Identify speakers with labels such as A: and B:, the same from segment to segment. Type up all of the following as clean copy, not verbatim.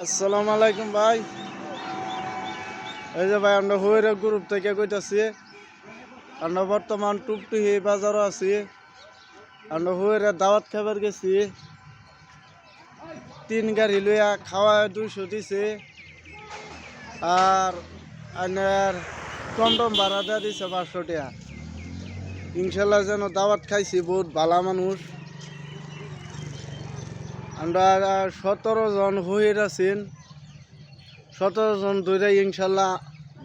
A: আসসালামু আলাইকুম ভাই। এই যে ভাই আমরা হুয়ের গ্রুপ থেকে কইতাছি, আমরা বর্তমান টুপটুহি বাজারও আছি। আমরা হুয়ের দাওয়াত খাবার গেছি, 3 গাড়ি লইয়া খাওয়া 200 দিছে, আর আনার টমটম ভাড়া দেওয়া দিছে 500 টাকা। ইনশাল্লাহ যেন দাওয়াত খাইছি, বহুত ভালো মানুষ। আমরা 17 জন হুয়ের আছেন, 17 জন ধরে ইনশাল্লাহ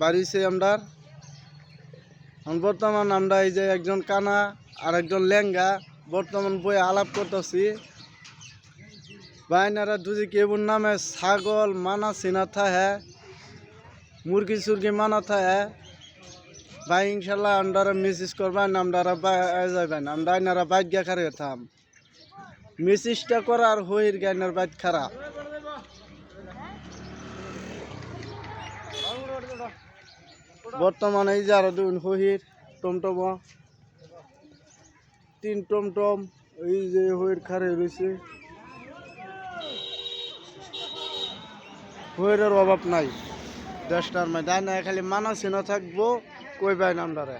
A: বাড়িছে আমরা। বর্তমান আমরা এই যে একজন কানা আর একজন লেঙ্গা বর্তমান বই আলাপ করতেছি। বাইনারা দুজি কেবুর নামে ছাগল মানা চিনা থাহে, মুরগি সুরগি মানা থাহে ভাই। ইনশাল্লাহ আমরা মিসিস করবেন, আমরা যাবেন, আমরা আইনারা বাইক গা খারে থাম মিসিসটা করার হইর গাইনার বাইক খারাপ। বর্তমানে এই যে আরো দুন হইর টমটম 3 টমটম এই যে হইর খারে রয়েছে। হইরের অভাব নাই দেশটার মধ্যে, খালি মানা চিনা থাকবো কইবেন আমরা।